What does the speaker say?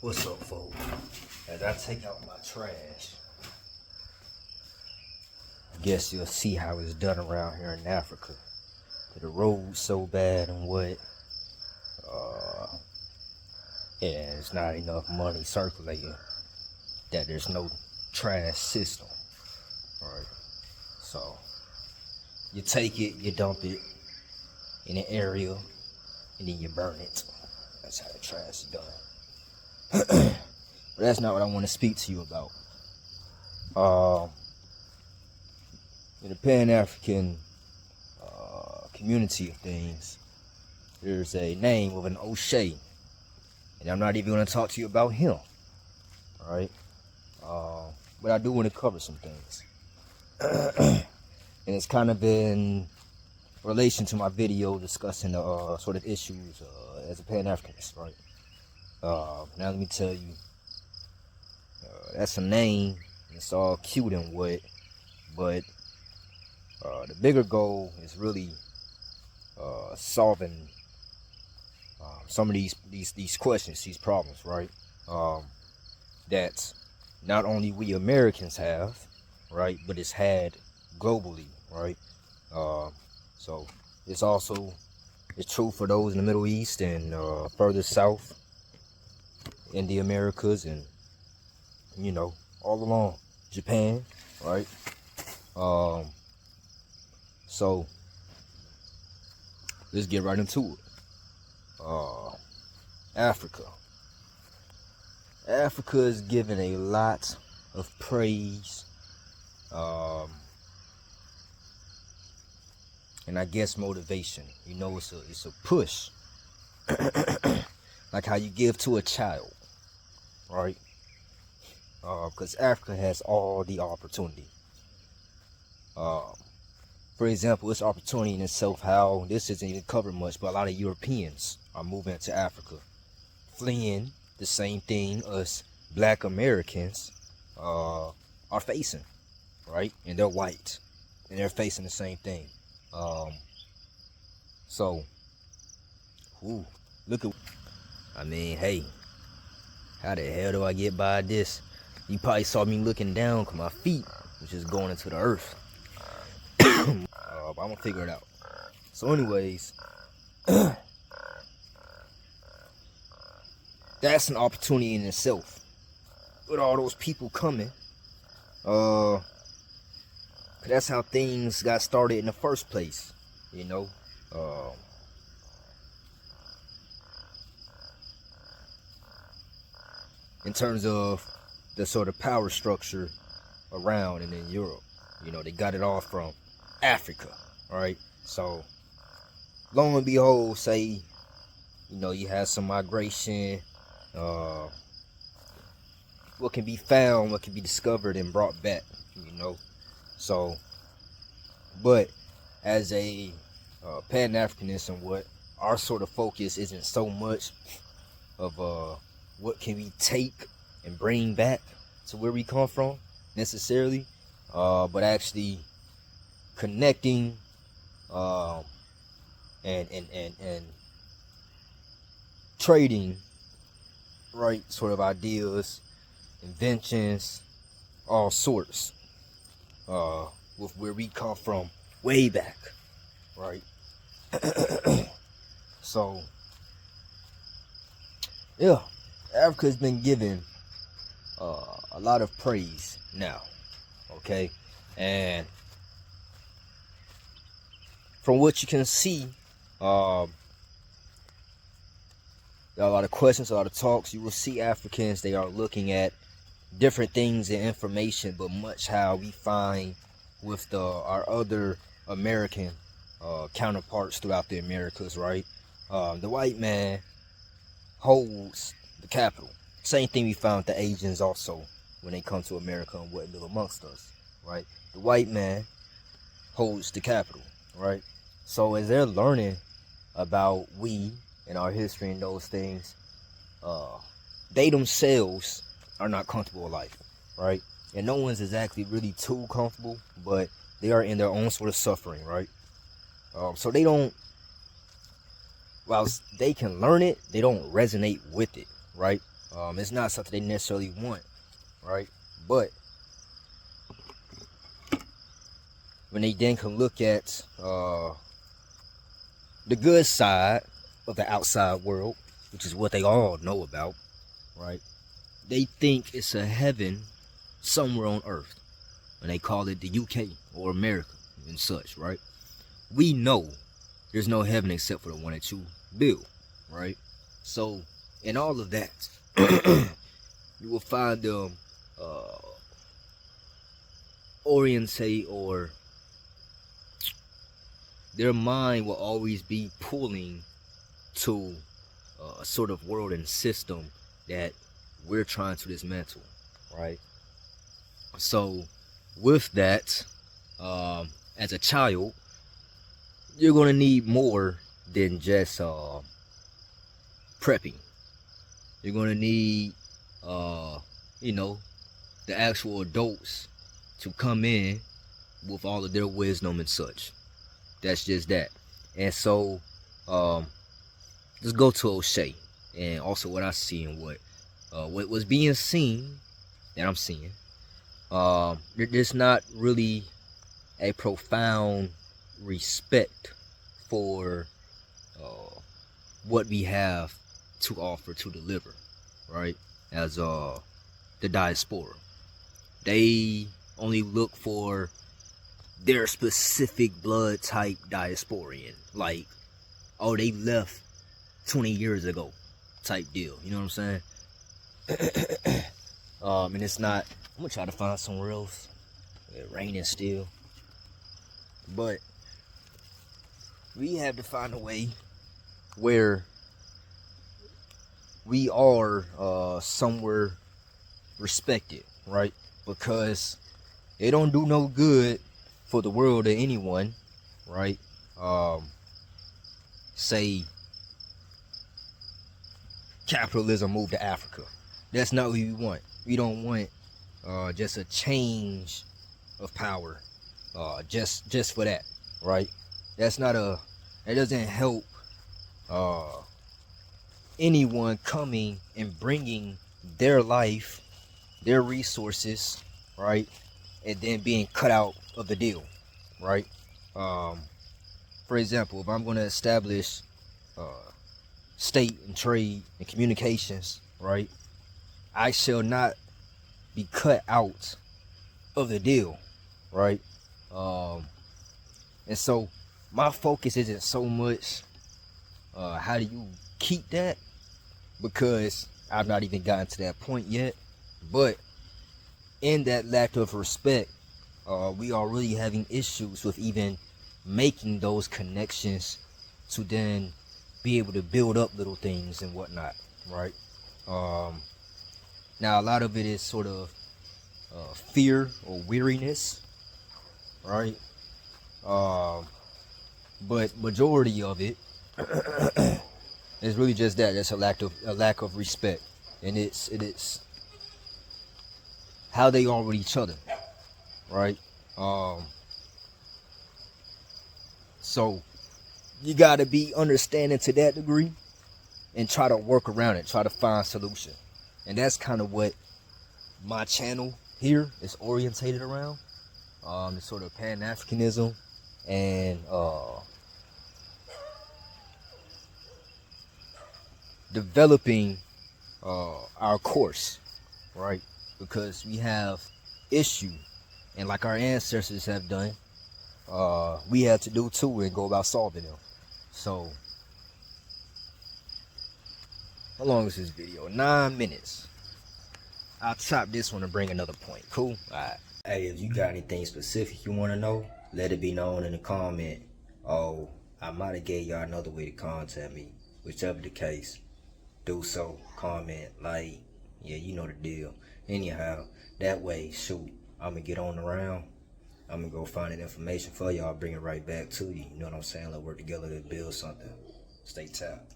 What's up, folks? As I take out my trash, I guess you'll see how it's done around here in Africa. The road's so bad and what, and it's not enough money circulating that there's no trash system, right? So you take it, you dump it in an area, and then you burn it. That's how the trash is done. But that's not what I want to speak to you about. In the Pan-African community of things, there's a name of an O'Shea, and I'm not even going to talk to you about him, all right? But I do want to cover some things, and it's kind of in relation to my video discussing the sort of issues as a Pan-Africanist, right? Now let me tell you, that's a name. It's all cute and what, but the bigger goal is really solving some of these questions, these problems, right? That not only we Americans have, right, but it's had globally, right? So it's true for those in the Middle East and further south in the Americas, and all along Japan, right? So let's get right into it. Africa is given a lot of praise, and I guess motivation. It's a push, like how you give to a child, right? Because Africa has all the opportunity. For example, it's opportunity in itself. How this isn't even covered much, but a lot of Europeans are moving to Africa, fleeing the same thing us Black Americans are facing, right? And they're white, and they're facing the same thing. Look at. Hey, how the hell do I get by this? You probably saw me looking down because my feet was just going into the earth. But I'm gonna figure it out. So anyways, that's an opportunity in itself. With all those people coming, that's how things got started in the first place, in terms of the sort of power structure around and in Europe. They got it all from Africa, right? So, lo and behold, say, you have some migration, what can be found, what can be discovered and brought back, So, but as a Pan-Africanist and what, our sort of focus isn't so much of what can we take and bring back to where we come from necessarily, but actually connecting and trading, right, sort of ideas, inventions, all sorts, with where we come from way back, right? So yeah, Africa's been given a lot of praise now, okay? And from what you can see, there are a lot of questions, a lot of talks. You will see Africans, they are looking at different things and information, but much how we find with our other American counterparts throughout the Americas, right? The white man holds the capital. Same thing we found with the Asians also when they come to America and what live amongst us, right? The white man holds the capital, right? So as they're learning about we and our history and those things, they themselves are not comfortable with life, right? And no one's exactly really too comfortable, but they are in their own sort of suffering, right? So they don't, whilst they can learn it, they don't resonate with it, right? It's not something they necessarily want, right? But when they then can look at the good side of the outside world, which is what they all know about, right? They think it's a heaven somewhere on earth, and they call it the UK or America and such, right? We know there's no heaven except for the one that you build, right? So in all of that, you will find them orientate, or their mind will always be pulling to a sort of world and system that we're trying to dismantle, right? So with that, as a child, you're going to need more than just prepping. You're going to need you know, the actual adults to come in with all of their wisdom and such. That's just that. And so let's go to O'Shea, and also what I see and what was being seen that I'm seeing. There's not really a profound respect for what we have to offer, to deliver, right? As the diaspora, they only look for their specific blood type diasporian, like, oh, they left 20 years ago type deal, you know what I'm saying? And it's not, I'm gonna try to find somewhere else. It's raining still, but we have to find a way where we are somewhere respected, right? Because it don't do no good for the world or anyone, right? Say capitalism move to Africa. That's not what we want. We don't want just a change of power, just for that, right? That doesn't help anyone coming and bringing their life, their resources, right, and then being cut out of the deal, right? For example, if I'm going to establish state and trade and communications, right, I shall not be cut out of the deal, right? And so my focus isn't so much how do you keep that, because I've not even gotten to that point yet. But in that lack of respect, we are really having issues with even making those connections to then be able to build up little things and whatnot, right? Now a lot of it is sort of fear or weariness, right? But majority of it is really just that. That's a lack of respect, and it's how they are with each other, right? So you gotta be understanding to that degree and try to work around it, try to find solution. And that's kind of what my channel here is orientated around. The sort of Pan-Africanism and developing our course, right? Because we have issue, and like our ancestors have done, we had to do too and go about solving them. So how long is this video? 9 minutes. I'll chop this one and bring another point. Cool? Alright. Hey, if you got anything specific you want to know, let it be known in the comment. Oh, I might have gave y'all another way to contact me. Whichever the case, do so. Comment, like, yeah, you know the deal. Anyhow, that way, shoot, I'm gonna get on around. I'm gonna go find that information for y'all, bring it right back to you. You know what I'm saying? Let's work together to build something. Stay tapped.